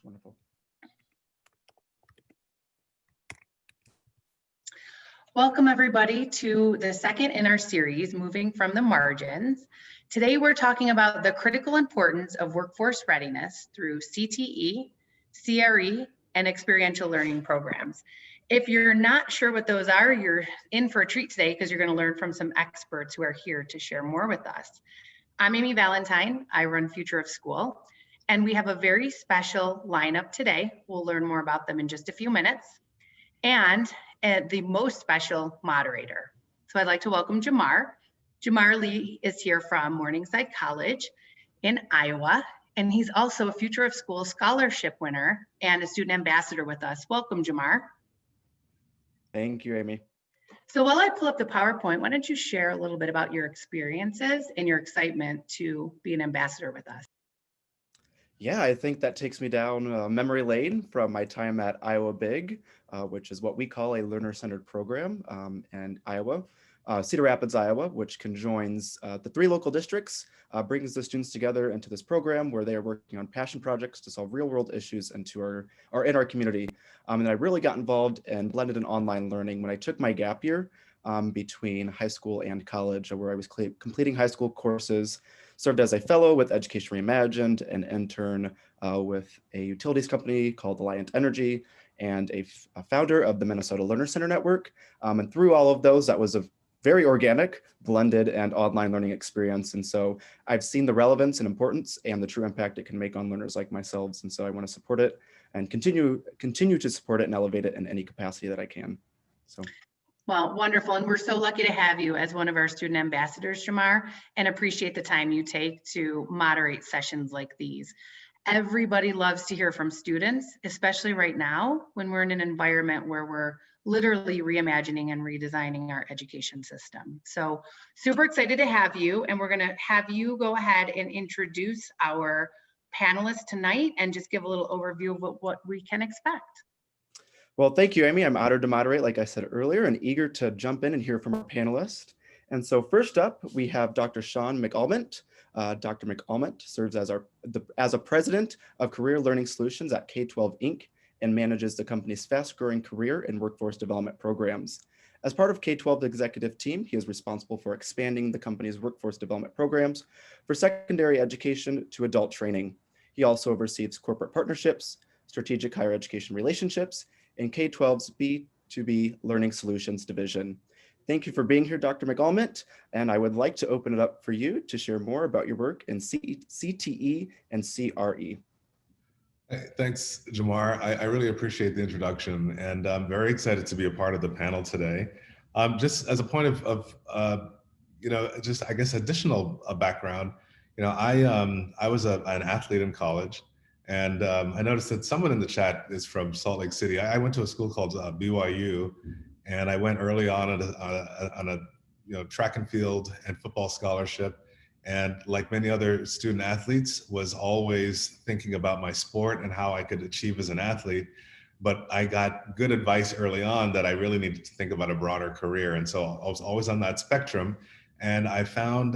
Wonderful. Welcome everybody to the second in our series, Moving from the Margins. Today we're talking about the critical importance of workforce readiness through CTE, CRE, and experiential learning programs. If you're not sure what those are, you're in for a treat today because you're going to learn from some experts who are here to share more with us. I'm Amy Valentine. I run Future of School, and we have a very special lineup today. We'll learn more about them in just a few minutes. And the most special moderator. So I'd like to welcome Jamar. Jamar Lee is here from Morningside College in Iowa, and he's also a Future of School scholarship winner and a student ambassador with us. Welcome, Jamar. Thank you, Amy. So while I pull up the PowerPoint, why don't you share a little bit about your experiences and your excitement to be an ambassador with us? Yeah, I think that takes me down memory lane from my time at Iowa Big, which is what we call a learner-centered program in Iowa. Cedar Rapids, Iowa, which conjoins the 3 local districts, brings the students together into this program where they are working on passion projects to solve real-world issues in our community. And I really got involved in blended and online learning when I took my gap year between high school and college, where I was completing high school courses, served as a fellow with Education Reimagined, an intern with a utilities company called Alliant Energy, and a founder of the Minnesota Learner Center Network. And through all of those, that was a very organic, blended, and online learning experience. And so I've seen the relevance and importance and the true impact it can make on learners like myself. And so I want to support it and continue to support it and elevate it in any capacity that I can. So. Well, wonderful. And we're so lucky to have you as one of our student ambassadors, Jamar, and appreciate the time you take to moderate sessions like these. Everybody loves to hear from students, especially right now when we're in an environment where we're literally reimagining and redesigning our education system. So super excited to have you, and we're going to have you go ahead and introduce our panelists tonight and just give a little overview of what we can expect. Well, thank you, Amy. I'm honored to moderate, like I said earlier, and eager to jump in and hear from our panelists. And so first up, we have Dr. Sean McAlmont. Dr. McAlmont serves as a president of Career Learning Solutions at K-12 Inc. and manages the company's fast-growing career and workforce development programs. As part of K-12's executive team, he is responsible for expanding the company's workforce development programs for secondary education to adult training. He also oversees corporate partnerships, strategic higher education relationships, and K-12's B2B Learning Solutions division. Thank you for being here, Dr. McAlmont, and I would like to open it up for you to share more about your work in CTE and CRE. Thanks, Jamar. I really appreciate the introduction, and I'm very excited to be a part of the panel today. Just as a point of just I guess additional background, I was an athlete in college, and I noticed that someone in the chat is from Salt Lake City. I went to a school called BYU, and I went early on a track and field and football scholarship. And like many other student athletes, was always thinking about my sport and how I could achieve as an athlete. But I got good advice early on that I really needed to think about a broader career. And so I was always on that spectrum. And I found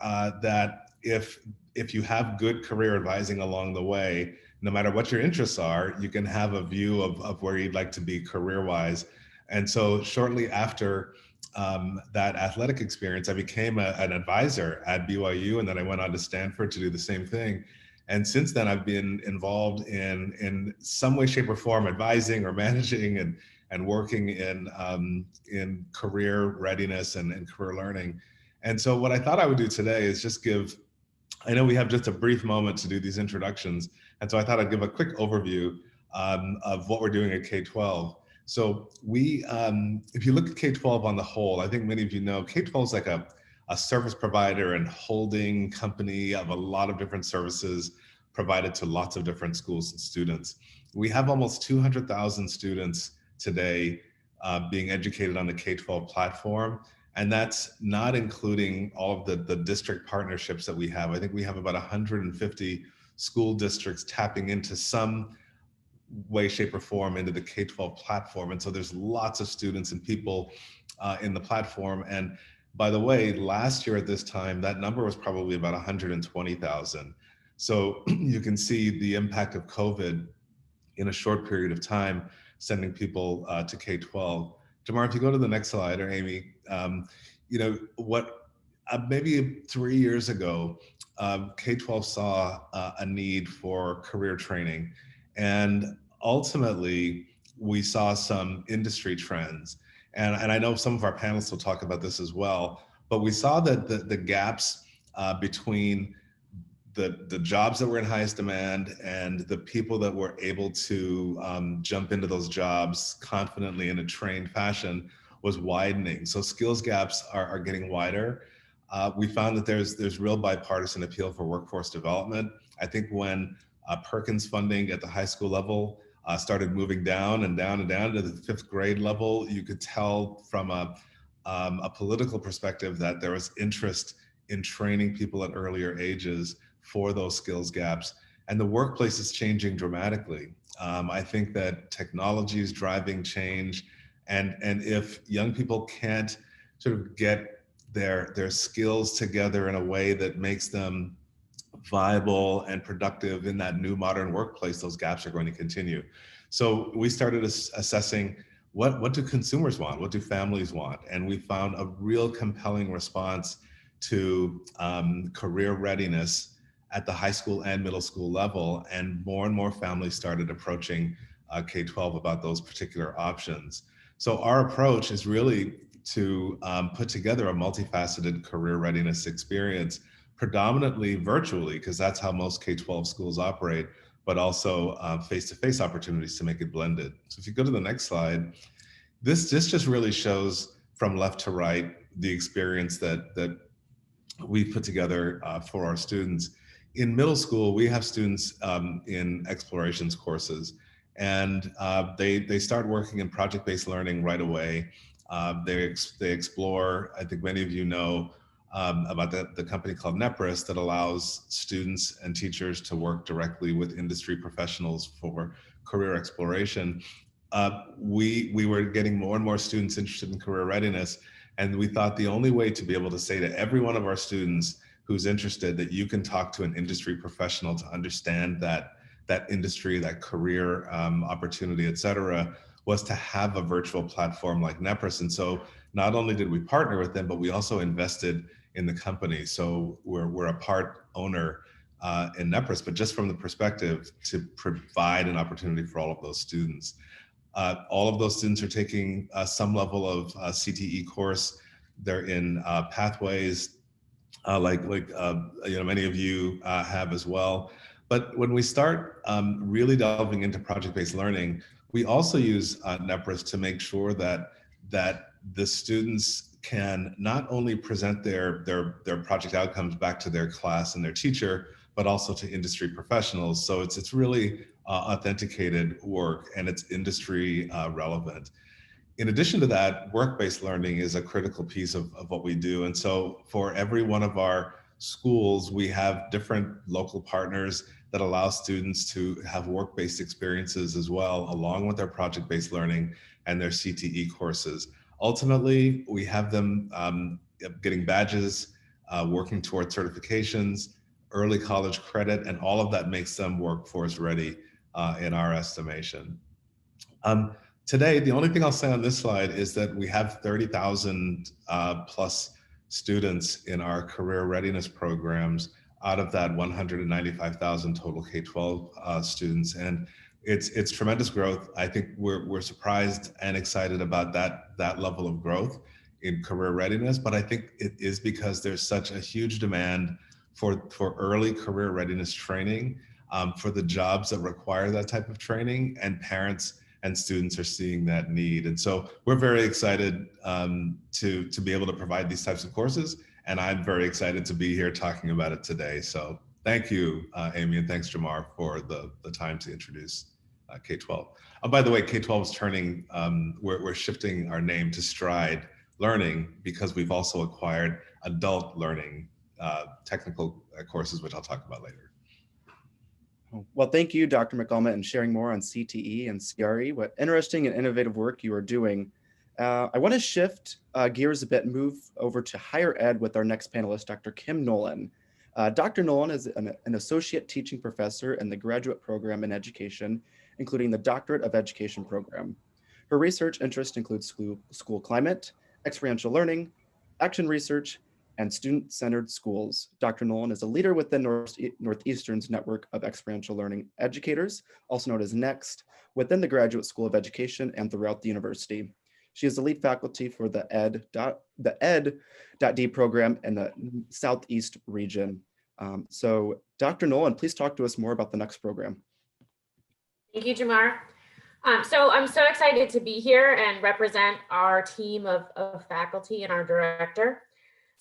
that if you have good career advising along the way, no matter what your interests are, you can have a view of where you'd like to be career-wise. And so shortly after that athletic experience, I became an advisor at BYU, and then I went on to Stanford to do the same thing. And since then, I've been involved in some way, shape, or form, advising or managing and working in career readiness and career learning. And so what I thought I would do today is just I know we have just a brief moment to do these introductions, and so I thought I'd give a quick overview of what we're doing at K-12. So if you look at K-12 on the whole, I think many of you know K-12 is like a service provider and holding company of a lot of different services provided to lots of different schools and students. We have almost 200,000 students today being educated on the K-12 platform. And that's not including all of the district partnerships that we have. I think we have about 150 school districts tapping into some way, shape, or form into the K-12 platform. And so there's lots of students and people in the platform. And by the way, last year at this time, that number was probably about 120,000. So you can see the impact of COVID in a short period of time, sending people to K-12. Jamar, if you go to the next slide, or Amy, you know, what maybe 3 years ago, K-12 saw a need for career training. And ultimately, we saw some industry trends. And I know some of our panelists will talk about this as well, but we saw that the gaps between the jobs that were in highest demand and the people that were able to jump into those jobs confidently in a trained fashion was widening. So skills gaps are getting wider. We found that there's real bipartisan appeal for workforce development. I think when Perkins funding at the high school level started moving down and down and down to the 5th grade level, you could tell from a political perspective that there was interest in training people at earlier ages for those skills gaps. And the workplace is changing dramatically. I think that technology is driving change. And if young people can't sort of get their skills together in a way that makes them viable and productive in that new modern workplace, those gaps are going to continue. So we started assessing what do consumers want? What do families want? And we found a real compelling response to career readiness at the high school and middle school level. And more families started approaching K-12 about those particular options. So our approach is really to put together a multifaceted career readiness experience, predominantly virtually, because that's how most K-12 schools operate, but also face-to-face opportunities to make it blended. So if you go to the next slide, this just really shows from left to right the experience that we put together for our students. In middle school, we have students in explorations courses, and they start working in project-based learning right away. They explore, I think many of you know about the company called Nepris that allows students and teachers to work directly with industry professionals for career exploration. We were getting more and more students interested in career readiness, and we thought the only way to be able to say to every one of our students who's interested that you can talk to an industry professional to understand that industry, that career opportunity, et cetera, was to have a virtual platform like Nepris. And so not only did we partner with them, but we also invested in the company. So we're a part owner in Nepris, but just from the perspective to provide an opportunity for all of those students. All of those students are taking some level of CTE course. They're in pathways like many of you have as well. But when we start really delving into project-based learning, we also use Nepris to make sure that the students can not only present their project outcomes back to their class and their teacher, but also to industry professionals. So it's really authenticated work, and it's industry relevant. In addition to that, work-based learning is a critical piece of what we do. And so for every one of our schools, we have different local partners that allow students to have work-based experiences as well, along with their project-based learning and their CTE courses. Ultimately, we have them getting badges, working towards certifications, early college credit, and all of that makes them workforce ready in our estimation. Today, the only thing I'll say on this slide is that we have 30,000 plus students in our career readiness programs out of that 195,000 total K-12 students. And it's tremendous growth. I think we're surprised and excited about that level of growth in career readiness, but I think it is because there's such a huge demand for early career readiness training for the jobs that require that type of training, and parents and students are seeing that need. And so we're very excited to be able to provide these types of courses. And I'm very excited to be here talking about it today. So thank you, Amy, and thanks, Jamar, for the time to introduce K-12. By the way, K-12 is turning, we're shifting our name to Stride Learning because we've also acquired adult learning technical courses, which I'll talk about later. Well, thank you, Dr. McCulmont, and sharing more on CTE and CRE. What interesting and innovative work you are doing. I want to shift gears a bit and move over to higher ed with our next panelist, Dr. Kim Nolan. Dr. Nolan is an associate teaching professor in the graduate program in education, including the Doctorate of Education program. Her research interest includes school climate, experiential learning, action research, and student-centered schools. Dr. Nolan is a leader within Northeastern's network of experiential learning educators, also known as NEXT, within the Graduate School of Education and throughout the university. She is the lead faculty for the Ed.D program in the Southeast region. So Dr. Nolan, please talk to us more about the NEXT program. Thank you, Jamar. So I'm so excited to be here and represent our team of faculty and our director.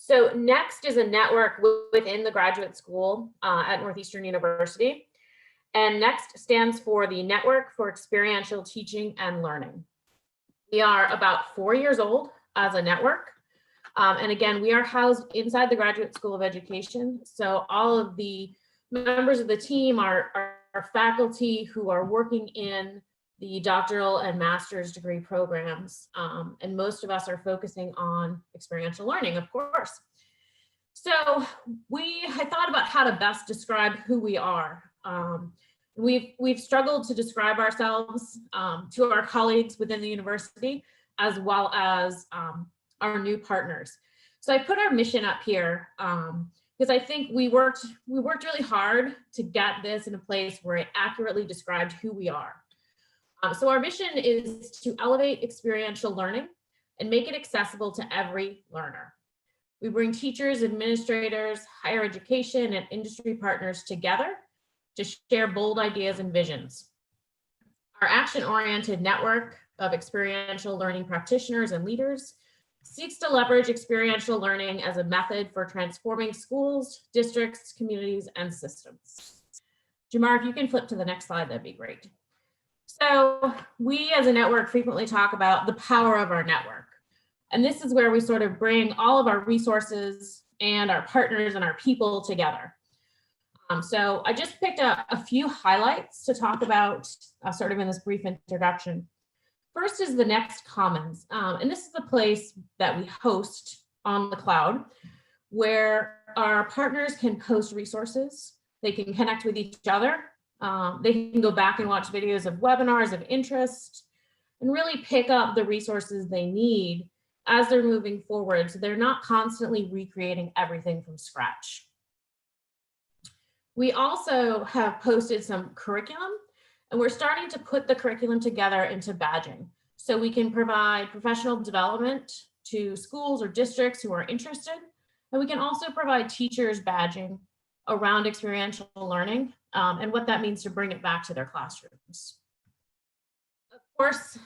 So NEXT is a network within the graduate school at Northeastern University. And NEXT stands for the Network for Experiential Teaching and Learning. We are about 4 years old as a network. And again, we are housed inside the Graduate School of Education. So all of the members of the team are faculty who are working in the doctoral and master's degree programs. And most of us are focusing on experiential learning, of course. So I thought about how to best describe who we are. We've struggled to describe ourselves to our colleagues within the university, as well as our new partners. So I put our mission up here because I think we worked really hard to get this in a place where it accurately described who we are. So our mission is to elevate experiential learning and make it accessible to every learner. We bring teachers, administrators, higher education, and industry partners together to share bold ideas and visions. Our action-oriented network of experiential learning practitioners and leaders seeks to leverage experiential learning as a method for transforming schools, districts, communities, and systems. Jamar, if you can flip to the next slide, that'd be great. So we as a network frequently talk about the power of our network. And this is where we sort of bring all of our resources and our partners and our people together. So I just picked a few highlights to talk about sort of in this brief introduction. First is the NEXT Commons. And this is the place that we host on the cloud where our partners can post resources. They can connect with each other. They can go back and watch videos of webinars of interest and really pick up the resources they need as they're moving forward. So they're not constantly recreating everything from scratch. We also have posted some curriculum, and we're starting to put the curriculum together into badging. So we can provide professional development to schools or districts who are interested. And we can also provide teachers badging around experiential learning and what that means to bring it back to their classrooms. Of course,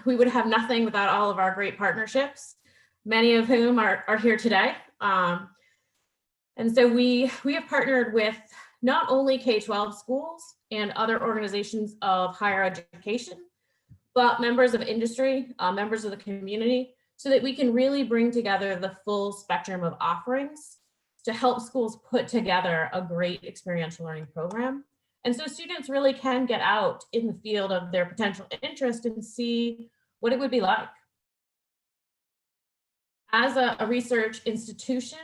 we would have nothing without all of our great partnerships, many of whom are here today. And so we have partnered with not only K-12 schools and other organizations of higher education, but members of industry, members of the community, so that we can really bring together the full spectrum of offerings to help schools put together a great experiential learning program. And so students really can get out in the field of their potential interest and see what it would be like. As a research institution,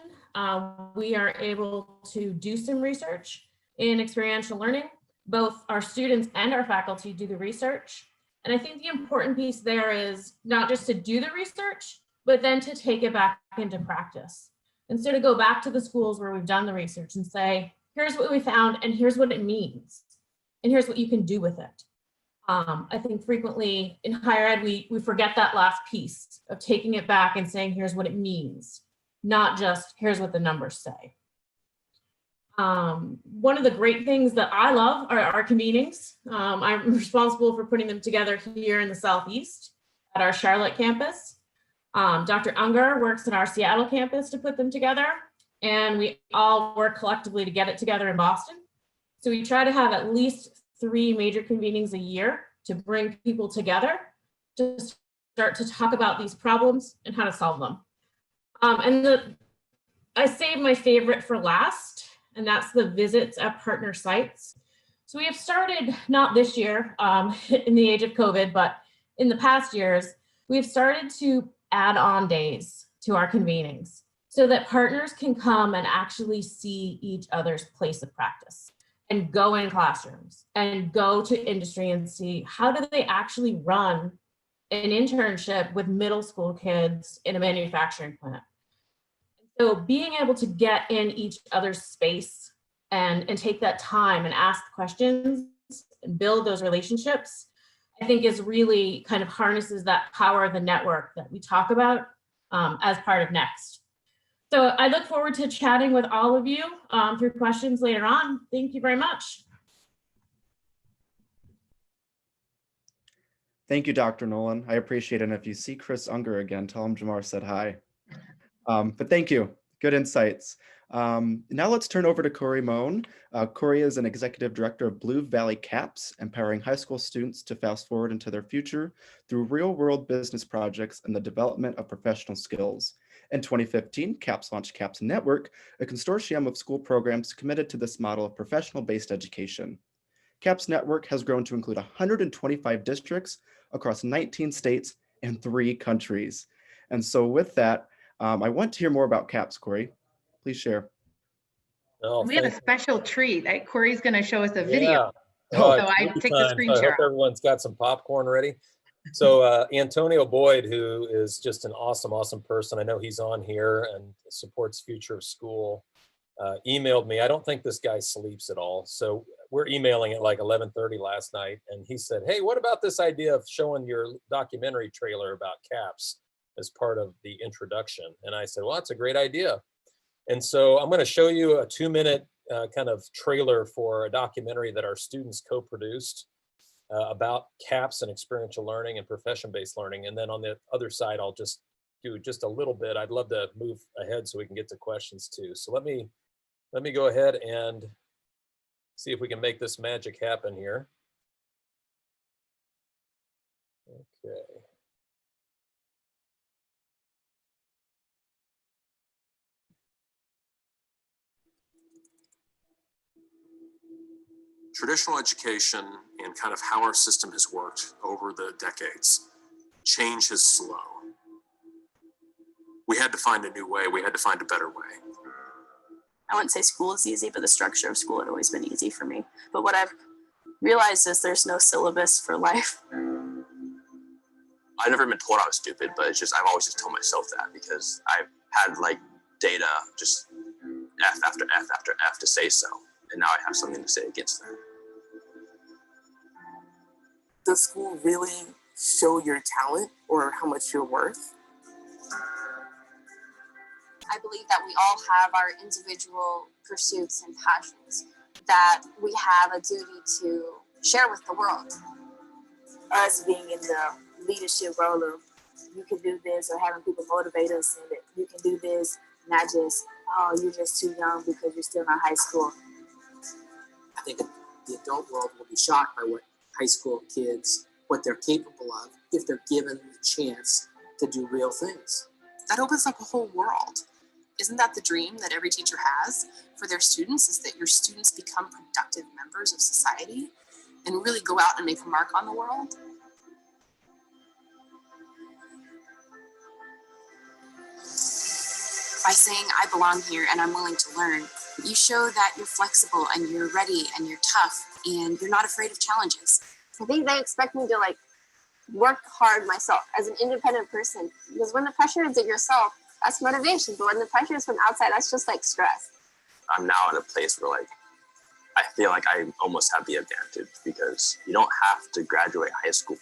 we are able to do some research in experiential learning. Both our students and our faculty do the research. And I think the important piece there is not just to do the research, but then to take it back into practice. And so to go back to the schools where we've done the research and say, here's what we found and here's what it means. And here's what you can do with it. I think frequently in higher ed, we forget that last piece of taking it back and saying, here's what it means, not just here's what the numbers say. One of the great things that I love are our convenings. I'm responsible for putting them together here in the Southeast at our Charlotte campus. Dr. Unger works at our Seattle campus to put them together, and we all work collectively to get it together in Boston. So we try to have at least 3 major convenings a year to bring people together to start to talk about these problems and how to solve them. I saved my favorite for last, and that's the visits at partner sites. So we have started, not this year in the age of COVID, but in the past years, we've started to add on days to our convenings. so that partners can come and actually see each other's place of practice and go in classrooms and go to industry and see how do they actually run an internship with middle school kids in a manufacturing plant. So being able to get in each other's space and take that time and ask questions and build those relationships, I think is really kind of harnesses that power of the network that we talk about as part of Next. So I look forward to chatting with all of you through questions later on. Thank you very much. Thank you, Dr. Nolan. I appreciate it. And if you see Chris Unger again, tell him Jamar said hi. But thank you. Good insights. Now let's turn over to Corey Moan. Corey is an executive director of Blue Valley CAPS, empowering high school students to fast forward into their future through real-world business projects and the development of professional skills. In 2015, CAPS launched CAPS Network, a consortium of school programs committed to this model of professional-based education. CAPS Network has grown to include 125 districts across 19 states and 3 countries. And so with that, I want to hear more about CAPS, Corey. Please share. Oh, We have a special treat. Corey's going to show us a video. Yeah. So it's I movie take the time. screen I share. hope everyone's got some popcorn ready. So Antonio Boyd, who is just an awesome, awesome person. I know he's on here and supports Future of School, emailed me. I don't think this guy sleeps at all. So we're emailing at like 11:30 last night. And he said, hey, what about this idea of showing your documentary trailer about CAPS as part of the introduction? And I said, well, that's a great idea. And so I'm going to show you a 2-minute kind of trailer for a documentary that our students co-produced about CAPS and experiential learning and profession-based learning. And then on the other side, I'll just do just a little bit. I'd love to move ahead so we can get to questions too. So let me go ahead and see if we can make this magic happen here. Okay. Traditional education and kind of how our system has worked over the decades, change is slow. We had to find a new way. We had to find a better way. I wouldn't say school is easy, but the structure of school had always been easy for me. But what I've realized is there's no syllabus for life. I've never been told I was stupid, but it's just, I've always just told myself that because I've had like data, just F after F after F to say so. And now I have something to say against that. Does school really show your talent or how much you're worth? I believe that we all have our individual pursuits and passions that we have a duty to share with the world. Us being in the leadership role of you can do this, or having people motivate us and that you can do this, not just, oh, you're just too young because you're still in high school. I think the adult world will be shocked by what high school kids, what they're capable of if they're given the chance to do real things. That opens up a whole world. Isn't that the dream that every teacher has for their students, is that your students become productive members of society and really go out and make a mark on the world? By saying, I belong here and I'm willing to learn, you show that you're flexible and you're ready and you're tough and you're not afraid of challenges. I think they expect me to like work hard myself as an independent person, because when the pressure is at yourself, that's motivation. But when the pressure is from outside, that's just like stress. I'm now in a place where like, I feel like I almost have the advantage because you don't have to graduate high school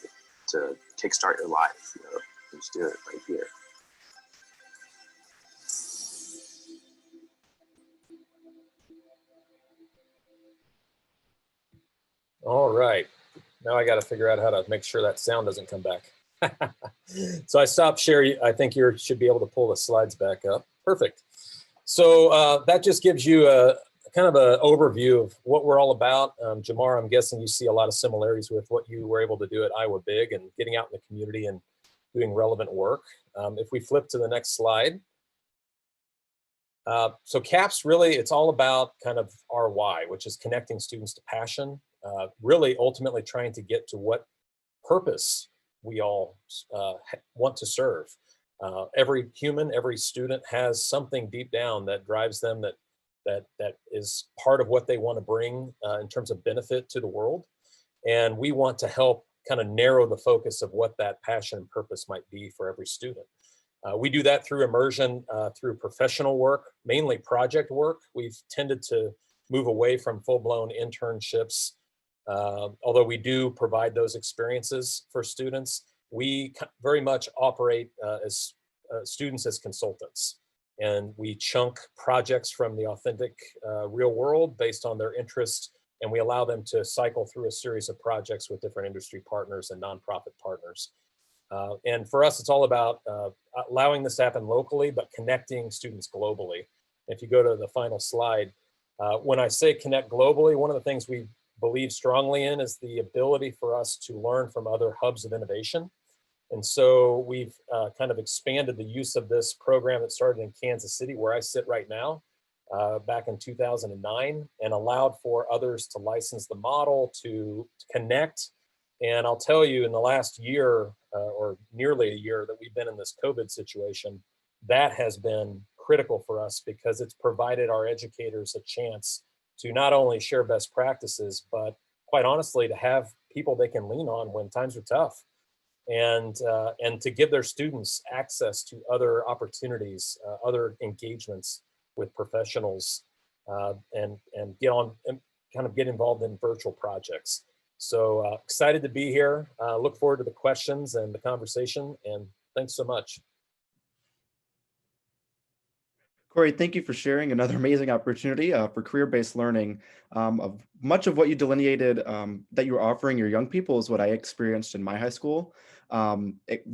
to kickstart your life. You know, you just do it right here. All right. Now I got to figure out how to make sure that sound doesn't come back. So I stopped sharing. I think you should be able to pull the slides back up. Perfect. So that just gives you a kind of an overview of what we're all about. Jamar, I'm guessing you see a lot of similarities with what you were able to do at Iowa Big and getting out in the community and doing relevant work. If we flip to the next slide. So CAPS really, it's all about kind of our why, which is connecting students to passion, really ultimately trying to get to what purpose we all want to serve. Every human, every student has something deep down that drives them, that is part of what they want to bring in terms of benefit to the world. And we want to help kind of narrow the focus of what that passion and purpose might be for every student. We do that through immersion, through professional work, mainly project work. We've tended to move away from full-blown internships. Although we do provide those experiences for students, we very much operate as students as consultants. And we chunk projects from the authentic real world based on their interests, and we allow them to cycle through a series of projects with different industry partners and nonprofit partners. And for us, it's all about allowing this to happen locally, but connecting students globally. If you go to the final slide, when I say connect globally, one of the things we believe strongly in is the ability for us to learn from other hubs of innovation. And so we've kind of expanded the use of this program that started in Kansas City, where I sit right now, back in 2009, and allowed for others to license the model, to connect. And I'll tell you, in the last year, or nearly a year that we've been in this COVID situation, that has been critical for us because it's provided our educators a chance to not only share best practices, but quite honestly, to have people they can lean on when times are tough, and to give their students access to other opportunities, other engagements with professionals, and get on and kind of get involved in virtual projects. So excited to be here. Look forward to the questions and the conversation, and thanks so much. Corey, thank you for sharing another amazing opportunity for career-based learning. Of much of what you delineated that you were offering your young people is what I experienced in my high school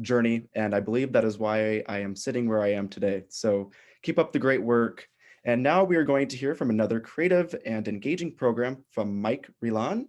journey, and I believe that is why I am sitting where I am today. So keep up the great work. And now we are going to hear from another creative and engaging program from Mike Rilan.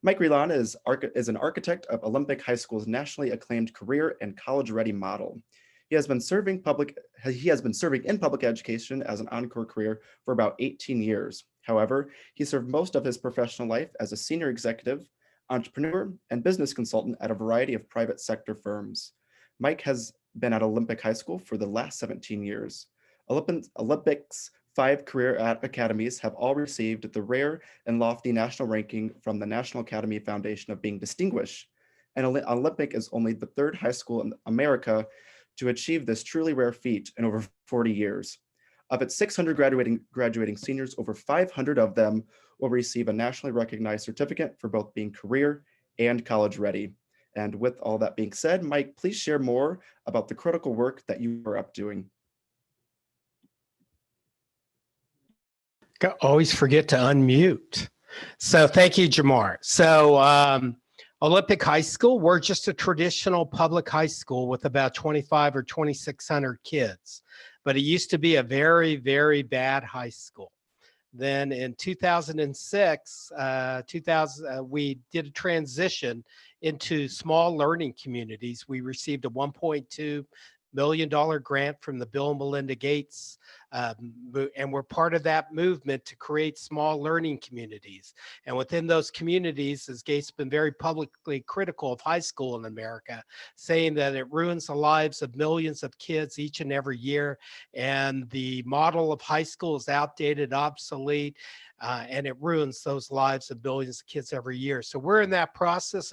Mike Rilan is an architect of Olympic High School's nationally acclaimed career and college-ready model. He has been serving in public education as an encore career for about 18 years. However, he served most of his professional life as a senior executive, entrepreneur, and business consultant at a variety of private sector firms. Mike has been at Olympic High School for the last 17 years. Olympic's 5 career academies have all received the rare and lofty national ranking from the National Academy Foundation of being distinguished. And Olympic is only the 3rd high school in America to achieve this truly rare feat in over 40 years. Of its 600 graduating seniors, over 500 of them will receive a nationally recognized certificate for both being career and college ready. And with all that being said, Mike, please share more about the critical work that you are up doing. Always forget to unmute. So thank you, Jamar. So Olympic High School, we're just a traditional public high school with about 2,500 or 2,600 kids, but it used to be a very, very bad high school. Then in 2006, we did a transition into small learning communities. We received a $1.2 million grant from the Bill and Melinda Gates, and we're part of that movement to create small learning communities. And within those communities, as Gates has been very publicly critical of high school in America, saying that it ruins the lives of millions of kids each and every year, and the model of high school is outdated, obsolete, and it ruins those lives of billions of kids every year. So we're in that process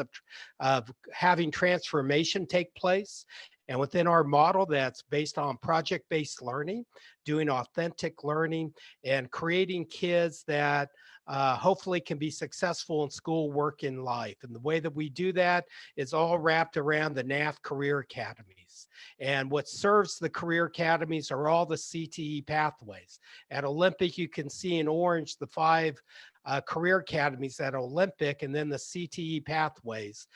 of having transformation take place. And within our model that's based on project-based learning, doing authentic learning, and creating kids that hopefully can be successful in school, work, and life. And the way that we do that is all wrapped around the NAF Career Academies. And what serves the Career Academies are all the CTE pathways. At Olympic, you can see in orange the 5 career academies at Olympic, and then the CTE pathways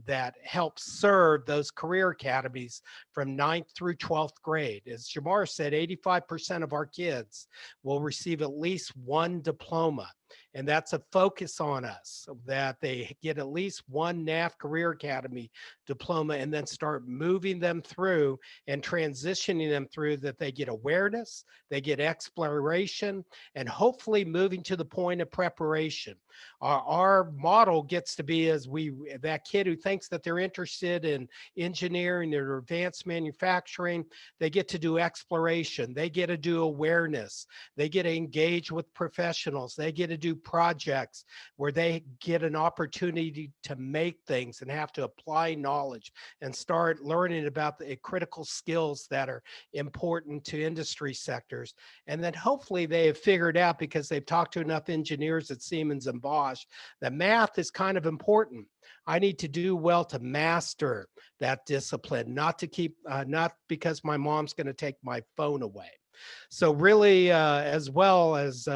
that help serve those career academies from 9th through 12th grade. As Jamar said, 85% of our kids will receive at least 1 diploma. And that's a focus on us, so that they get at least one NAF Career Academy diploma and then start moving them through and transitioning them through, that they get awareness, they get exploration, and hopefully moving to the point of preparation. Our model gets to be that kid who thinks that they're interested in engineering or advanced manufacturing, they get to do exploration, they get to do awareness, they get to engage with professionals, they get to do projects where they get an opportunity to make things and have to apply knowledge and start learning about the critical skills that are important to industry sectors. And then hopefully they have figured out, because they've talked to enough engineers at Siemens and Bosch, that math is kind of important. I need to do well to master that discipline, not because my mom's going to take my phone away. So really, as well as,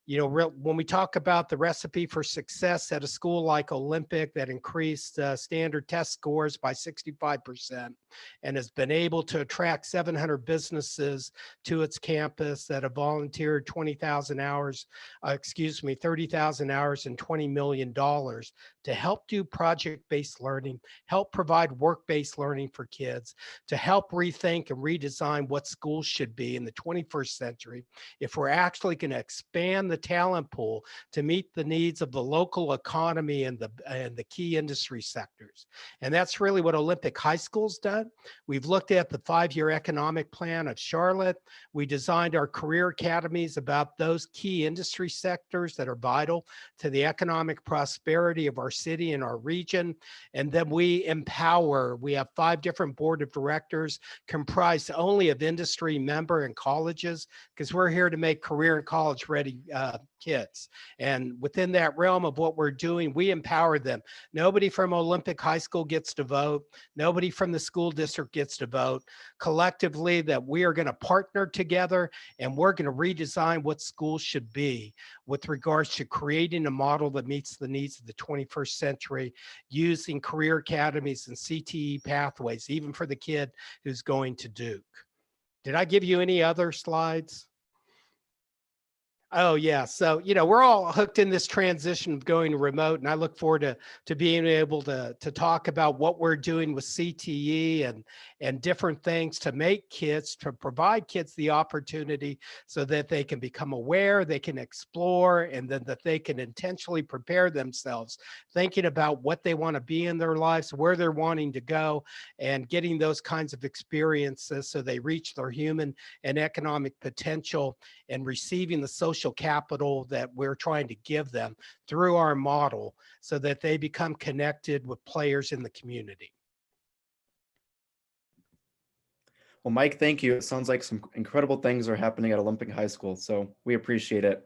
when we talk about the recipe for success at a school like Olympic that increased standard test scores by 65% and has been able to attract 700 businesses to its campus that have volunteered 30,000 hours and $20 million to help do project-based learning, help provide work-based learning for kids, to help rethink and redesign what schools should be in the 21st century. If we're actually going to expand the talent pool to meet the needs of the local economy and the key industry sectors. And that's really what Olympic High School's done. We've looked at the 5-year economic plan of Charlotte. We designed our career academies about those key industry sectors that are vital to the economic prosperity of our city and our region. And then we empower. We have 5 different board of directors comprised only of industry member and colleges, because we're here to make career and college ready kids. And within that realm of what we're doing, we empower them. Nobody from Olympic High School gets to vote. Nobody from the school district gets to vote. Collectively, that we are going to partner together and we're going to redesign what schools should be with regards to creating a model that meets the needs of the 21st century, using career academies and CTE pathways, even for the kid who's going to Duke. Did I give you any other slides? Oh, yeah. So, we're all hooked in this transition of going remote, and I look forward to being able to talk about what we're doing with CTE and different things to provide kids the opportunity so that they can become aware, they can explore, and then that they can intentionally prepare themselves, thinking about what they want to be in their lives, where they're wanting to go, and getting those kinds of experiences so they reach their human and economic potential, and receiving the social capital that we're trying to give them through our model so that they become connected with players in the community. Well, Mike, thank you. It sounds like some incredible things are happening at Olympic High School, so we appreciate it.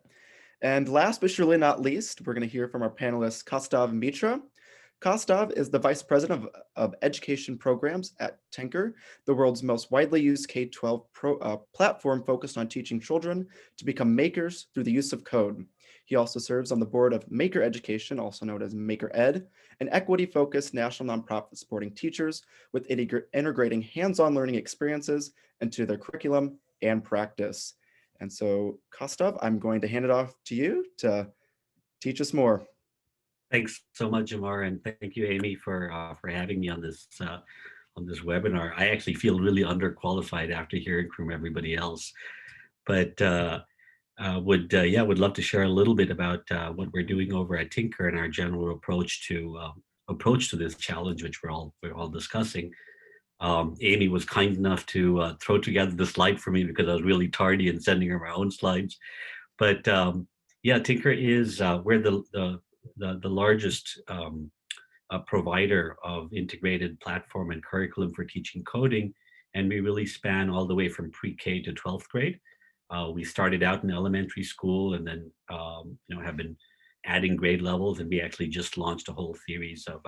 And last but surely not least, we're going to hear from our panelist, Kostov Mitra. Kostov is the Vice President of Education Programs at Tinker, the world's most widely used K-12 platform focused on teaching children to become makers through the use of code. He also serves on the board of Maker Education, also known as Maker Ed, an equity-focused national nonprofit supporting teachers with integrating hands-on learning experiences into their curriculum and practice. And so, Kostov, I'm going to hand it off to you to teach us more. Thanks so much, Jamar, and thank you, Amy, for having me on this webinar. I actually feel really underqualified after hearing from everybody else, but would love to share a little bit about what we're doing over at Tinker and our general approach to this challenge, which we're all discussing. Amy was kind enough to throw together the slide for me because I was really tardy in sending her my own slides. But Tinker is we're the largest provider of integrated platform and curriculum for teaching coding, and we really span all the way from pre-K to 12th grade. We started out in elementary school and then have been adding grade levels, and we actually just launched a whole series of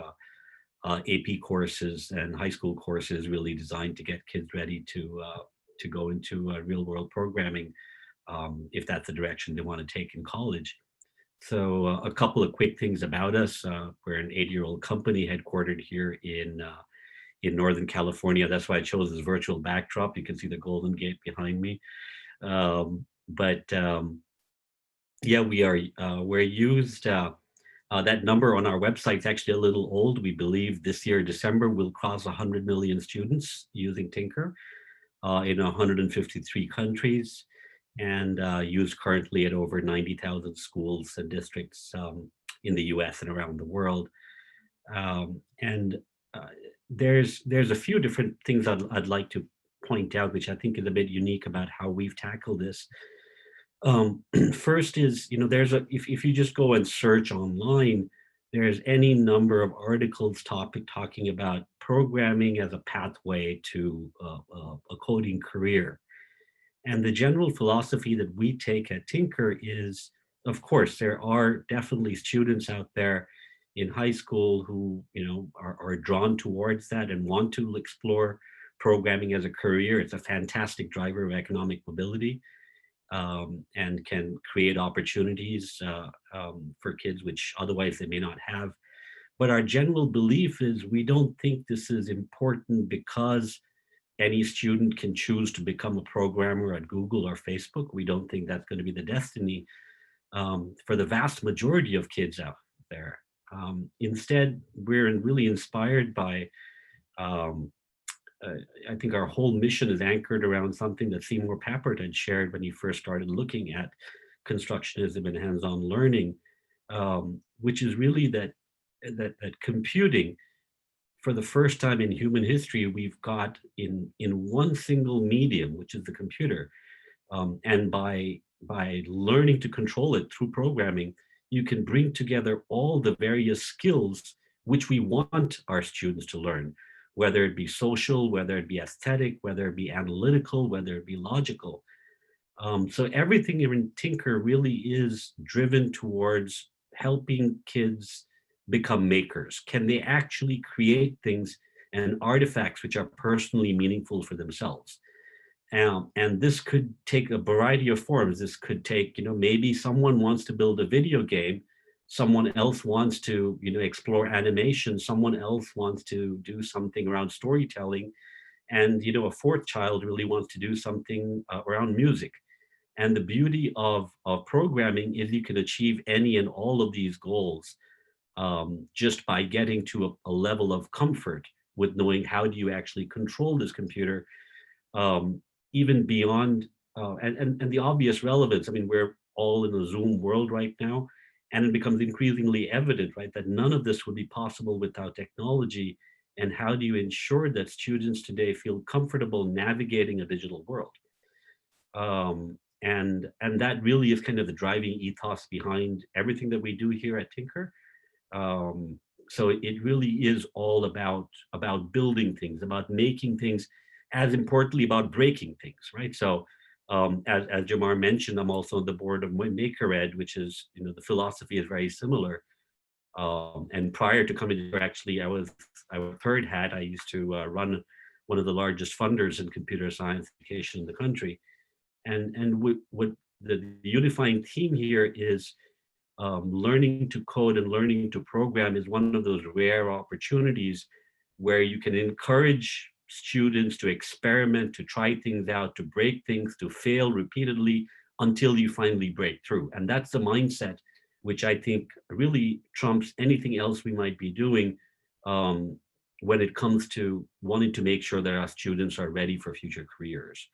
AP courses and high school courses really designed to get kids ready to go into real world programming if that's the direction they want to take in college. So a couple of quick things about us. We're an 80-year-old company headquartered here in Northern California. That's why I chose this virtual backdrop. You can see the Golden Gate behind me. Yeah, we are. We're used. That number on our website is actually a little old. We believe this year, December, we'll cross 100 million students using Tinker in 153 countries, and used currently at over 90,000 schools and districts in the US and around the world. And there's a few different things I'd like to point out, which I think is a bit unique about how we've tackled this. First is, there's if you just go and search online, there's any number of articles talking about programming as a pathway to a coding career. And the general philosophy that we take at Tinker is, of course, there are definitely students out there in high school who, are drawn towards that and want to explore programming as a career. It's a fantastic driver of economic mobility, and can create opportunities for kids which otherwise they may not have. But our general belief is we don't think this is important because any student can choose to become a programmer at Google or Facebook. We don't think that's going to be the destiny for the vast majority of kids out there. Instead, we're really inspired by I think our whole mission is anchored around something that Seymour Papert had shared when he first started looking at constructionism and hands-on learning, which is really that computing, for the first time in human history, we've got in one single medium, which is the computer, and by learning to control it through programming, you can bring together all the various skills which we want our students to learn, whether it be social, whether it be aesthetic, whether it be analytical, whether it be logical. So everything in Tinker really is driven towards helping kids become makers. Can they actually create things and artifacts which are personally meaningful for themselves? And this could take a variety of forms. This could take, maybe someone wants to build a video game, someone else wants to, explore animation, someone else wants to do something around storytelling, and, a fourth child really wants to do something around music. And the beauty of programming is you can achieve any and all of these goals just by getting to a level of comfort with knowing how do you actually control this computer, even beyond and the obvious relevance. I mean, we're all in a Zoom world right now, and it becomes increasingly evident, right, that none of this would be possible without technology. And how do you ensure that students today feel comfortable navigating a digital world? And that really is kind of the driving ethos behind everything that we do here at Tinker. So it really is all about building things, about making things, as importantly about breaking things, right? So as Jamar mentioned, I'm also on the board of MakerEd, which is, the philosophy is very similar. And prior to coming here, actually, I was third hat. I used to run one of the largest funders in computer science education in the country. And what the unifying theme here is, learning to code and learning to program is one of those rare opportunities where you can encourage students to experiment, to try things out, to break things, to fail repeatedly until you finally break through. And that's the mindset which I think really trumps anything else we might be doing when it comes to wanting to make sure that our students are ready for future careers.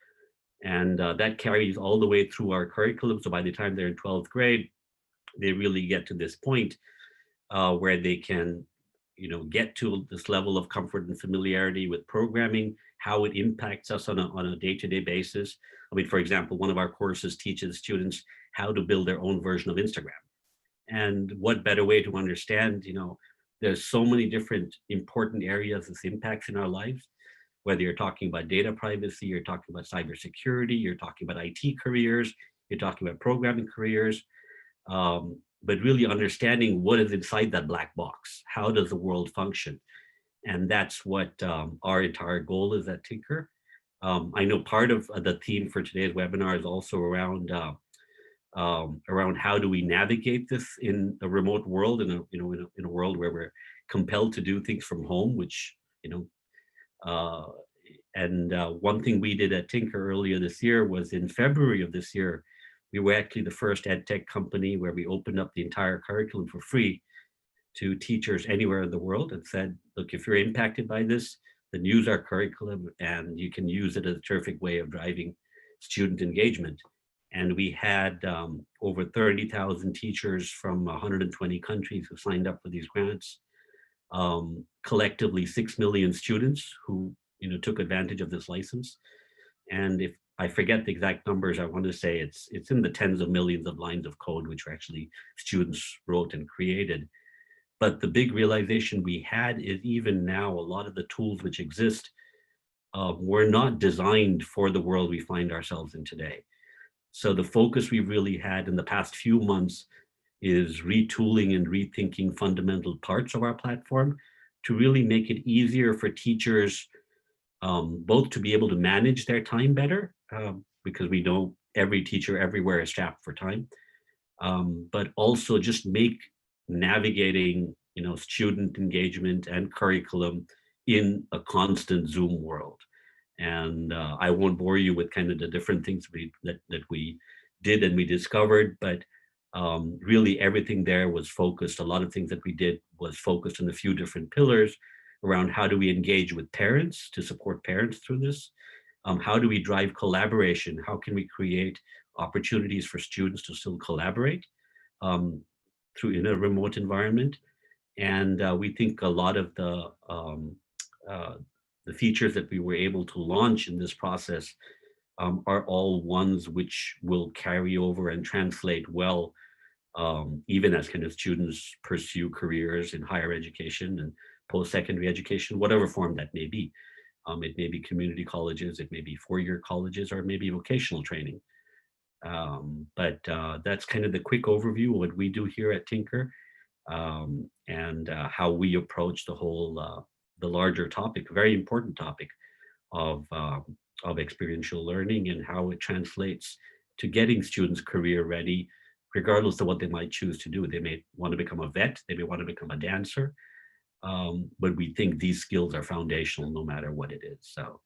And that carries all the way through our curriculum. So by the time they're in 12th grade, they really get to this point where they can, get to this level of comfort and familiarity with programming, how it impacts us on a day-to-day basis. I mean, for example, one of our courses teaches students how to build their own version of Instagram. And what better way to understand, there's so many different important areas this impacts in our lives, whether you're talking about data privacy, you're talking about cybersecurity, you're talking about IT careers, you're talking about programming careers. But really understanding what is inside that black box. How does the world function? And that's what our entire goal is at Tinker. I know part of the theme for today's webinar is also around how do we navigate this in a remote world, in a world where we're compelled to do things from home, which one thing we did at Tinker earlier this year was in February of this year, We were actually the first ed tech company where we opened up the entire curriculum for free to teachers anywhere in the world and said, look, if you're impacted by this, then use our curriculum and you can use it as a terrific way of driving student engagement. And we had over 30,000 teachers from 120 countries who signed up for these grants. Collectively 6 million students who took advantage of this license. And if I forget the exact numbers, I want to say it's in the tens of millions of lines of code, which actually students wrote and created. But the big realization we had is even now, a lot of the tools which exist were not designed for the world we find ourselves in today. So the focus we've really had in the past few months is retooling and rethinking fundamental parts of our platform to really make it easier for teachers both to be able to manage their time better, because we know every teacher everywhere is strapped for time, but also just make navigating student engagement and curriculum in a constant Zoom world. And I won't bore you with kind of the different things that we did and we discovered, but really everything there was focused. A lot of things that we did was focused on a few different pillars around how do we engage with parents to support parents through this? How do we drive collaboration? How can we create opportunities for students to still collaborate through in a remote environment? And we think a lot of the features that we were able to launch in this process are all ones which will carry over and translate well, even as kind of students pursue careers in higher education and post-secondary education, whatever form that may be. It may be community colleges, it may be four-year colleges, or it may be vocational training. But that's kind of the quick overview of what we do here at Tinker, and how we approach the whole, the larger topic, very important topic of experiential learning and how it translates to getting students career ready, regardless of what they might choose to do. They may want to become a vet, they may want to become a dancer, but we think these skills are foundational no matter what it is. So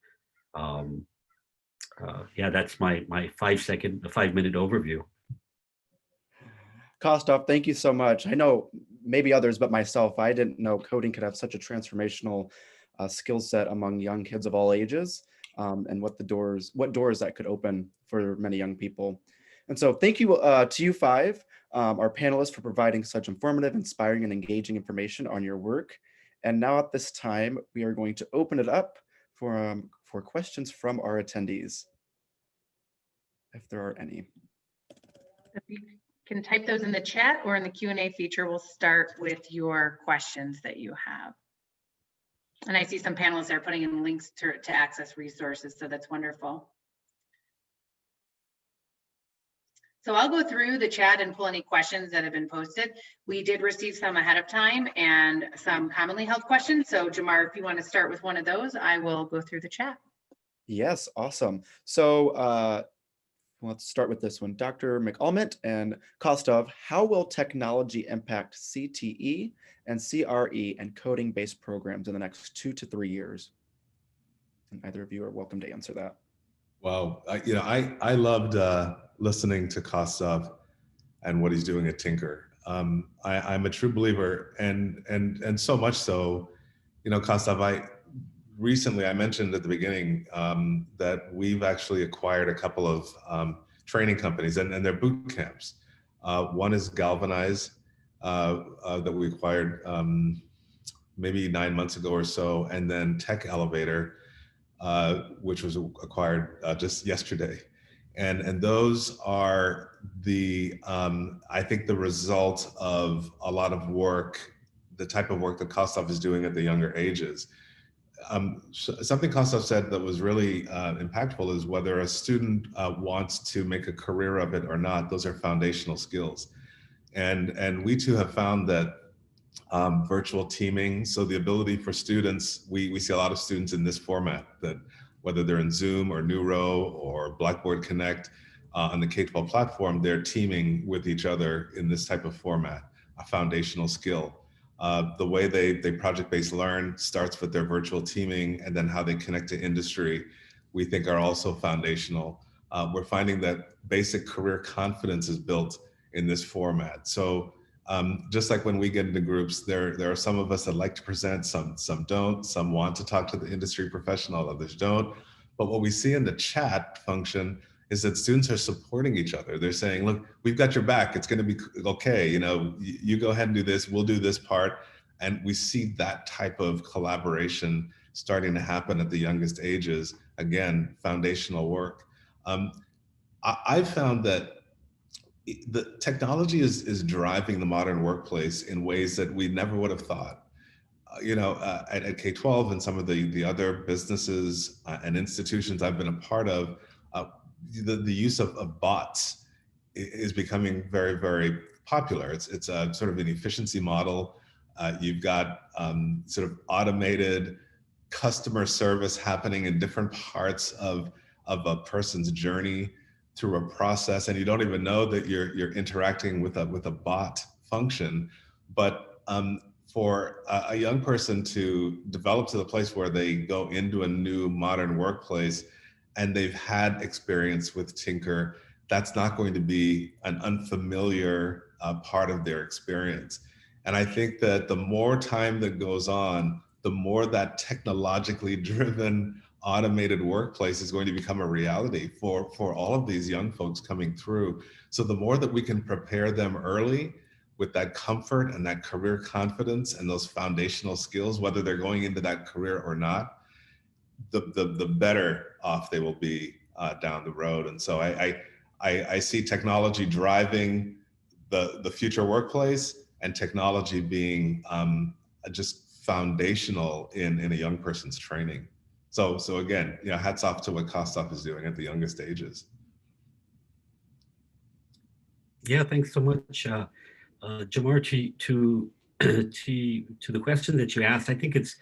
yeah, that's my 5-minute overview. Kostov, thank you so much. I know maybe others, but myself, I didn't know coding could have such a transformational skill set among young kids of all ages, and what doors that could open for many young people. And so thank you to you five, our panelists, for providing such informative, inspiring, and engaging information on your work. And now at this time, we are going to open it up for questions from our attendees, if there are any. If you can type those in the chat or in the Q&A feature, we'll start with your questions that you have. And I see some panelists are putting in links to access resources, so that's wonderful. So I'll go through the chat and pull any questions that have been posted. We did receive some ahead of time and some commonly held questions. So Jamar, if you want to start with one of those, I will go through the chat. Yes, awesome. So let's start with this one. Dr. McAlmont and Kostov, how will technology impact CTE and CRE and coding-based programs in the next 2 to 3 years? And either of you are welcome to answer that. Well, I loved listening to Kostov and what he's doing at Tinker. I'm a true believer, and so much so, Kostov, recently, I mentioned at the beginning that we've actually acquired a couple of training companies, and they're boot camps. One is Galvanize, that we acquired maybe 9 months ago or so, and then Tech Elevator, which was acquired just yesterday. And those are I think the result of a lot of work, the type of work that Kostov is doing at the younger ages. Something Kostov said that was really impactful is whether a student wants to make a career of it or not, those are foundational skills. And we too have found that virtual teaming, so the ability for students, we see a lot of students in this format, that whether they're in Zoom or Neuro or Blackboard Connect on the K-12 platform, they're teaming with each other in this type of format, a foundational skill. The way they project-based learn starts with their virtual teaming, and then how they connect to industry, we think are also foundational. we're finding that basic career confidence is built in this format. So just like when we get into groups, there are some of us that like to present, some don't, some want to talk to the industry professional, others don't. But what we see in the chat function is that students are supporting each other. They're saying, look, we've got your back. It's going to be okay. You know, you go ahead and do this. We'll do this part. And we see that type of collaboration starting to happen at the youngest ages. Again, foundational work. I've found that the technology is driving the modern workplace in ways that we never would have thought. At K-12 and some of the other businesses and institutions I've been a part of, the use of bots is becoming very, very popular. It's a sort of an efficiency model. You've got sort of automated customer service happening in different parts of a person's journey through a process, and you don't even know that you're interacting with a bot function. But for a young person to develop to the place where they go into a new modern workplace and they've had experience with Tinker, that's not going to be an unfamiliar part of their experience. And I think that the more time that goes on, the more that technologically driven automated workplace is going to become a reality for all of these young folks coming through. So the more that we can prepare them early with that comfort and that career confidence and those foundational skills, whether they're going into that career or not, the better off they will be down the road. And so I see technology driving the future workplace, and technology being just foundational in a young person's training. So again, hats off to what Kostov is doing at the youngest ages. Yeah, thanks so much, Jamar. To the question that you asked, I think it's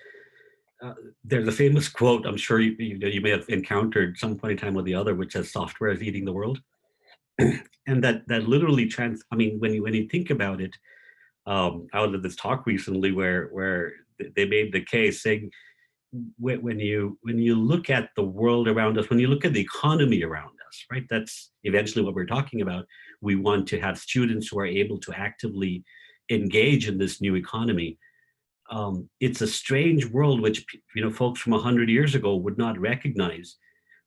there's a famous quote I'm sure you may have encountered some point in time or the other, which says software is eating the world. And that literally when you think about it, out of this talk recently where they made the case saying, when you look at the world around us, when you look at the economy around us, right? That's eventually what we're talking about. We want to have students who are able to actively engage in this new economy. It's a strange world which folks from 100 years ago would not recognize,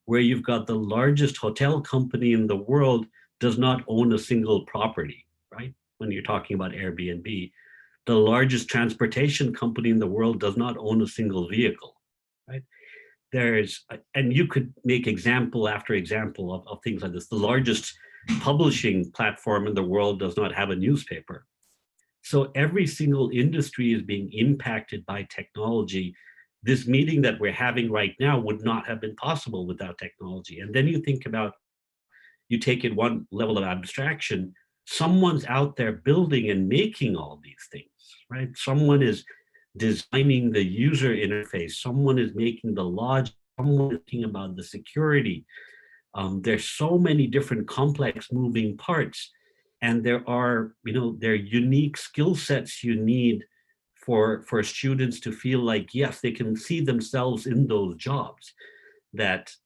where you've got the largest hotel company in the world does not own a single property, right? When you're talking about Airbnb, the largest transportation company in the world does not own a single vehicle, right? And you could make example after example of things like this. The largest publishing platform in the world does not have a newspaper. So every single industry is being impacted by technology. This meeting that we're having right now would not have been possible without technology. And then you think about, you take it one level of abstraction, someone's out there building and making all these things, right? Someone is designing the user interface, someone is making the logic, someone is thinking about the security. There's so many different complex moving parts, and there are unique skill sets you need for students to feel like, yes, they can see themselves in those jobs, that's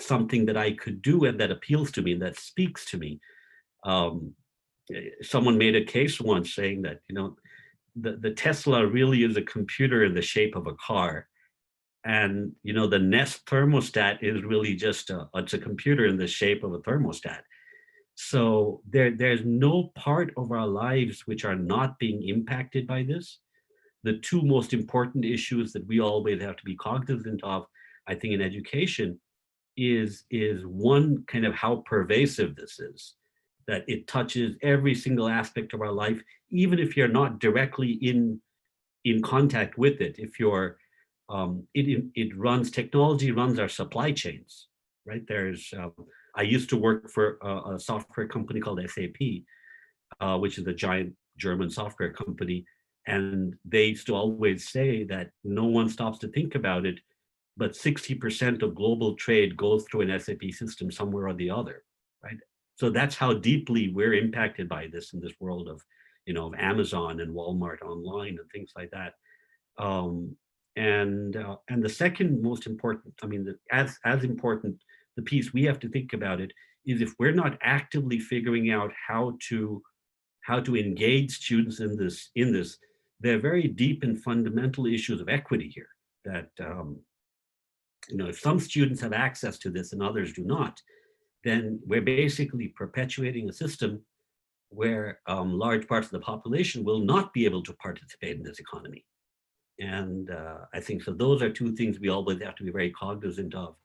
something that I could do and that appeals to me and that speaks to me. Someone made a case once saying that, the Tesla really is a computer in the shape of a car. And, the Nest thermostat is really just it's a computer in the shape of a thermostat. So there's no part of our lives which are not being impacted by this. The two most important issues that we always have to be cognizant of, I think, in education is one, kind of how pervasive this is, that it touches every single aspect of our life, even if you're not directly in contact with it. If you're technology runs our supply chains, right? I used to work for a software company called SAP, which is a giant German software company. And they used to always say that no one stops to think about it, but 60% of global trade goes through an SAP system somewhere or the other, right? So that's how deeply we're impacted by this in this world of, of Amazon and Walmart online and things like that. And the second most important, as important, the piece we have to think about it is if we're not actively figuring out how to engage students in this, there are very deep and fundamental issues of equity here that, if some students have access to this and others do not, then we're basically perpetuating a system where large parts of the population will not be able to participate in this economy. And I think so those are two things we always have to be very cognizant of,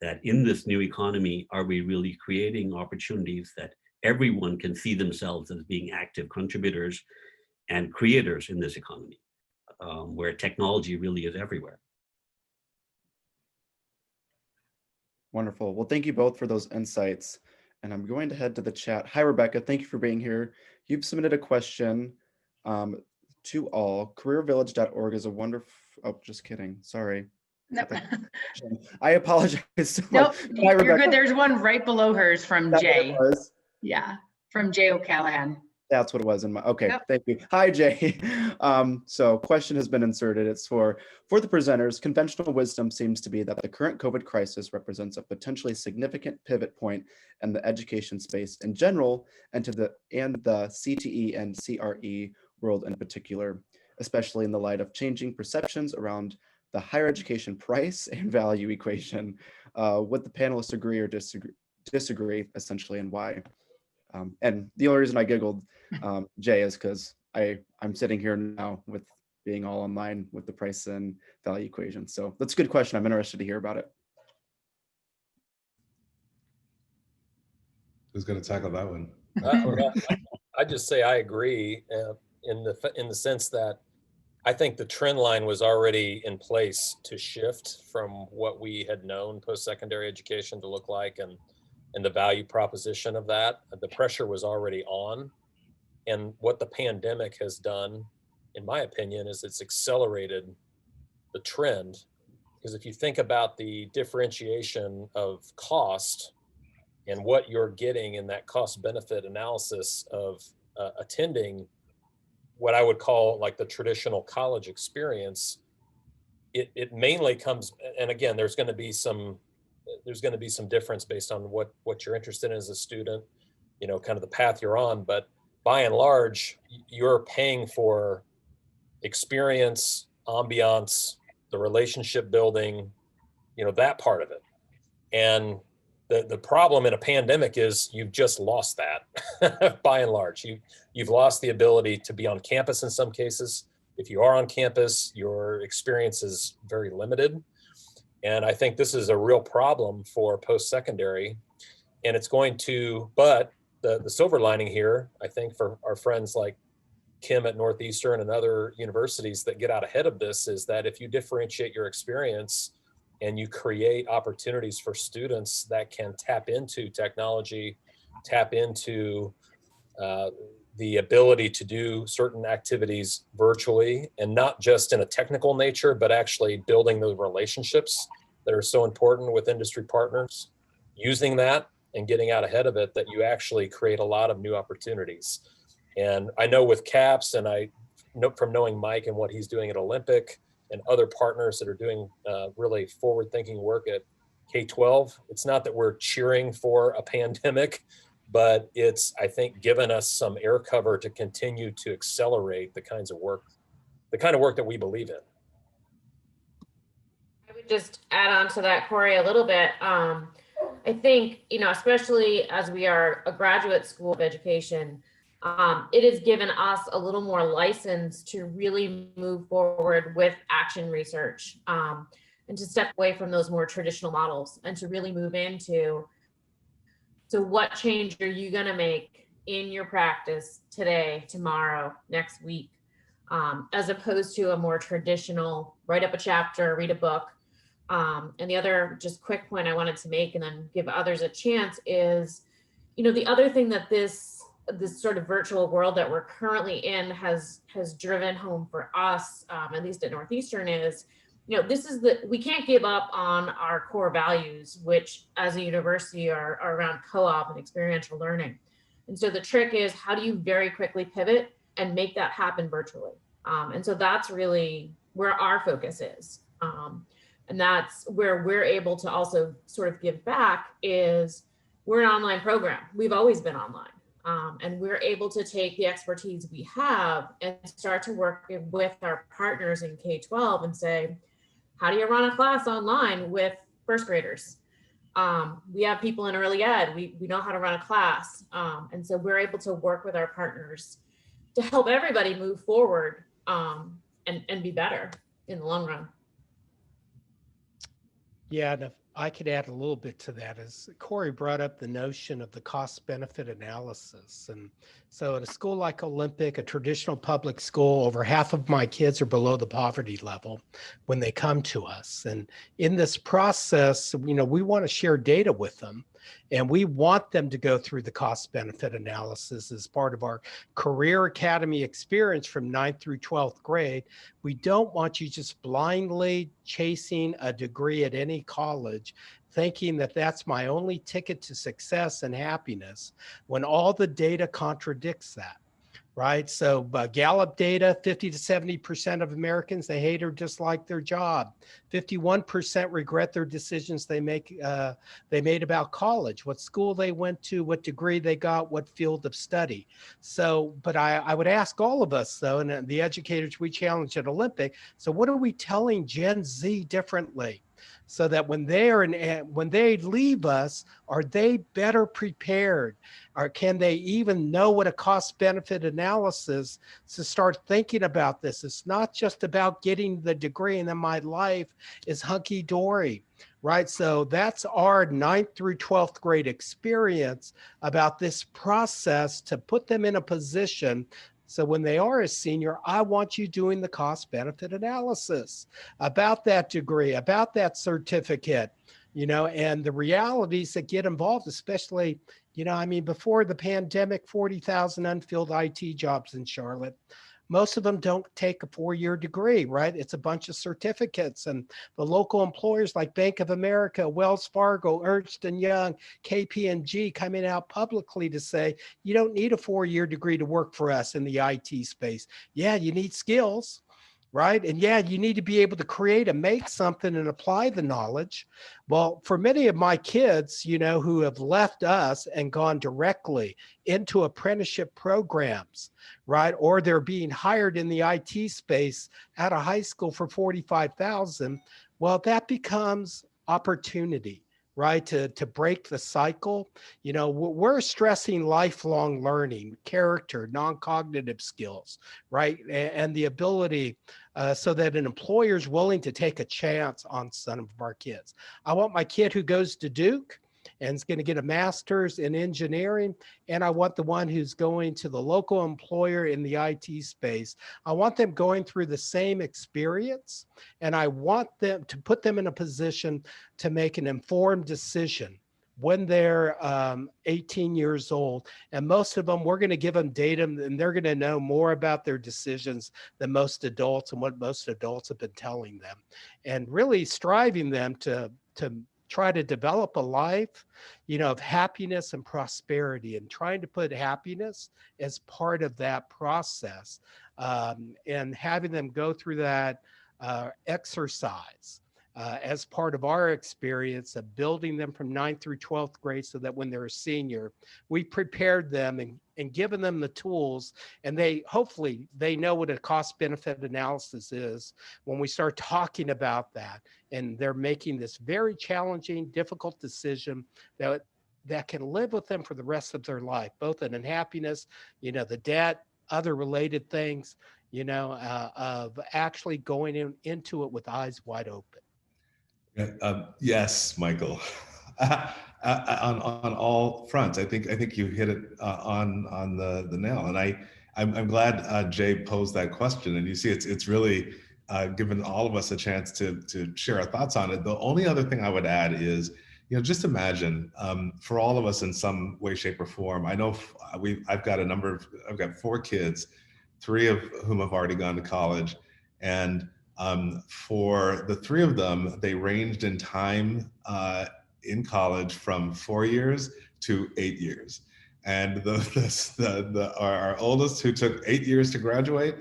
that in this new economy, are we really creating opportunities that everyone can see themselves as being active contributors and creators in this economy, where technology really is everywhere. Wonderful. Well, thank you both for those insights. And I'm going to head to the chat. Hi, Rebecca. Thank you for being here. You've submitted a question to all. Careervillage.org is a wonderful, oh, just kidding. Sorry. Nope. I apologize so Nope, much. Hi, you're Rebecca. good. There's one right below hers from That's what it Jay. was. Yeah, from Jay O'Callahan. That's what it was in my, okay, Yep. Thank you. Hi, Jay. So question has been inserted. It's for the presenters. Conventional wisdom seems to be that the current COVID crisis represents a potentially significant pivot point in the education space in general, and the CTE and CRE world in particular, especially in the light of changing perceptions around the higher education price and value equation. Would the panelists agree or disagree essentially, and why? And the only reason I giggled, Jay, is because I'm sitting here now with being all online with the price and value equation. So that's a good question. I'm interested to hear about it. Who's going to tackle that one? I just say I agree in the sense that I think the trend line was already in place to shift from what we had known post-secondary education to look like, and the value proposition of that. The pressure was already on. And what the pandemic has done, in my opinion, is it's accelerated the trend. Because if you think about the differentiation of cost and what you're getting in that cost benefit analysis of attending what I would call like the traditional college experience, it mainly comes, and again, there's going to be some difference based on what you're interested in as a student, kind of the path you're on. But by and large, you're paying for experience, ambiance, the relationship building, that part of it. And the problem in a pandemic is you've just lost that by and large. You've lost the ability to be on campus in some cases. If you are on campus, your experience is very limited. And I think this is a real problem for post-secondary, and it's going to, but the silver lining here, I think for our friends like Kim at Northeastern and other universities that get out ahead of this, is that if you differentiate your experience and you create opportunities for students that can tap into technology, tap into the ability to do certain activities virtually, and not just in a technical nature, but actually building those relationships that are so important with industry partners, using that and getting out ahead of it, that you actually create a lot of new opportunities. And I know with CAPS, and I know from knowing Mike and what he's doing at Olympic and other partners that are doing really forward-thinking work at K-12, it's not that we're cheering for a pandemic, but it's, I think, given us some air cover to continue to accelerate the kind of work that we believe in. I would just add on to that, Corey, a little bit. I think, especially as we are a graduate school of education, it has given us a little more license to really move forward with action research, and to step away from those more traditional models and to really move into, so what change are you going to make in your practice today, tomorrow, next week, as opposed to a more traditional write up a chapter, read a book. And the other just quick point I wanted to make and then give others a chance is, the other thing that this sort of virtual world that we're currently in has driven home for us, at least at Northeastern, is, we can't give up on our core values, which as a university are around co-op and experiential learning. And so the trick is, how do you very quickly pivot and make that happen virtually? And so that's really where our focus is. And that's where we're able to also sort of give back is we're an online program. We've always been online. And we're able to take the expertise we have and start to work with our partners in K-12 and say, how do you run a class online with first graders? We have people in early ed, we know how to run a class. And so we're able to work with our partners to help everybody move forward and be better in the long run. Yeah, and if I could add a little bit to that, as Corey brought up the notion of the cost benefit analysis. And so at a school like Olympic, a traditional public school, over half of my kids are below the poverty level when they come to us. And in this process, we want to share data with them. And we want them to go through the cost benefit analysis as part of our career academy experience from 9th through 12th grade. We don't want you just blindly chasing a degree at any college, thinking that that's my only ticket to success and happiness, when all the data contradicts that. Right. So Gallup data, 50 to 70% of Americans, they hate or dislike their job. 51% regret their decisions they made about college, what school they went to, what degree they got, what field of study. So, but I would ask all of us though, and the educators we challenge at Olympic, so what are we telling Gen Z differently? So that when they leave us, are they better prepared? Or can they even know what a cost benefit analysis to start thinking about this? It's not just about getting the degree and then my life is hunky dory, right? So that's our 9th through 12th grade experience about this process to put them in a position. So when they are a senior, I want you doing the cost benefit analysis about that degree, about that certificate, and the realities that get involved, especially, before the pandemic, 40,000 unfilled IT jobs in Charlotte. Most of them don't take a 4-year degree, right? It's a bunch of certificates, and the local employers like Bank of America, Wells Fargo, Ernst & Young, KPMG coming out publicly to say, you don't need a 4-year degree to work for us in the IT space. Yeah, you need skills, right? And yeah, you need to be able to create and make something and apply the knowledge. Well, for many of my kids, who have left us and gone directly into apprenticeship programs, right? Or they're being hired in the IT space out of high school for $45,000. Well, that becomes opportunity, right? To break the cycle. We're stressing lifelong learning, character, non-cognitive skills, right? And the ability so that an employer is willing to take a chance on some of our kids. I want my kid who goes to Duke and is going to get a master's in engineering, and I want the one who's going to the local employer in the IT space. I want them going through the same experience, and I want them to put them in a position to make an informed decision when they're 18 years old. And most of them, we're going to give them data, and they're going to know more about their decisions than most adults and what most adults have been telling them, and really striving them to try to develop a life, of happiness and prosperity, and trying to put happiness as part of that process, and having them go through that exercise as part of our experience of building them from 9th through 12th grade, so that when they're a senior, we prepared them and given them the tools, and hopefully they know what a cost benefit analysis is when we start talking about that, and they're making this very challenging, difficult decision that can live with them for the rest of their life, both in unhappiness, the debt, other related things, of actually going into it with eyes wide open. Yes, Michael. On all fronts, I think you hit it on the nail, and I'm glad Jay posed that question. And you see, it's really given all of us a chance to share our thoughts on it. The only other thing I would add is, just imagine for all of us in some way, shape, or form. I know I've got 4 kids, 3 of whom have already gone to college, and for the 3 of them, they ranged in time in college from 4 years to 8 years. And our oldest, who took 8 years to graduate,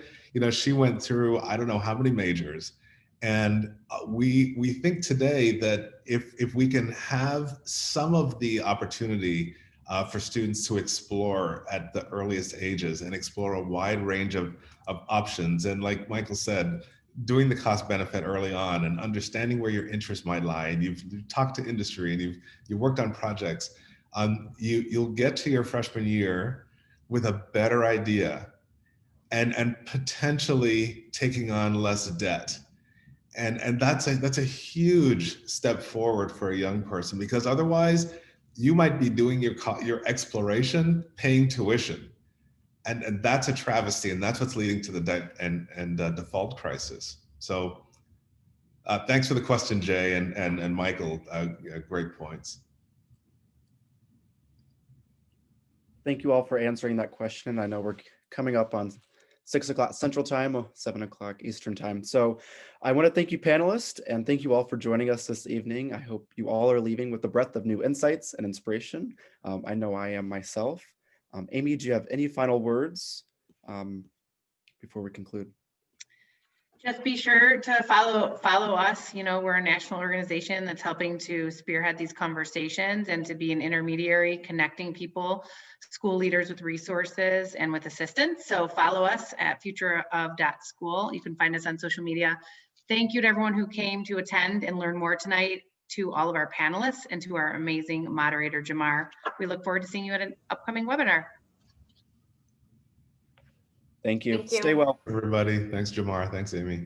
she went through, I don't know how many majors. And we think today that if we can have some of the opportunity for students to explore at the earliest ages and explore a wide range of options, and like Michael said, doing the cost benefit early on and understanding where your interest might lie, and you've talked to industry and you've worked on projects, you'll get to your freshman year with a better idea and potentially taking on less debt. And that's a huge step forward for a young person, because otherwise you might be doing your exploration paying tuition, and that's a travesty, and that's what's leading to the debt and default crisis. So thanks for the question, Jay and Michael. Great points. Thank you all for answering that question. I know we're coming up on 6 o'clock Central Time, 7 o'clock Eastern Time. So I want to thank you, panelists, and thank you all for joining us this evening. I hope you all are leaving with a breadth of new insights and inspiration. I know I am myself. Amy, do you have any final words before we conclude? Just be sure to follow us. You know, we're a national organization that's helping to spearhead these conversations and to be an intermediary connecting people, school leaders with resources and with assistance. So follow us at futureof.school. You can find us on social media. Thank you to everyone who came to attend and learn more tonight, to all of our panelists, and to our amazing moderator, Jamar. We look forward to seeing you at an upcoming webinar. Thank you. Thank you. Stay well. Everybody, thanks, Jamar. Thanks, Amy.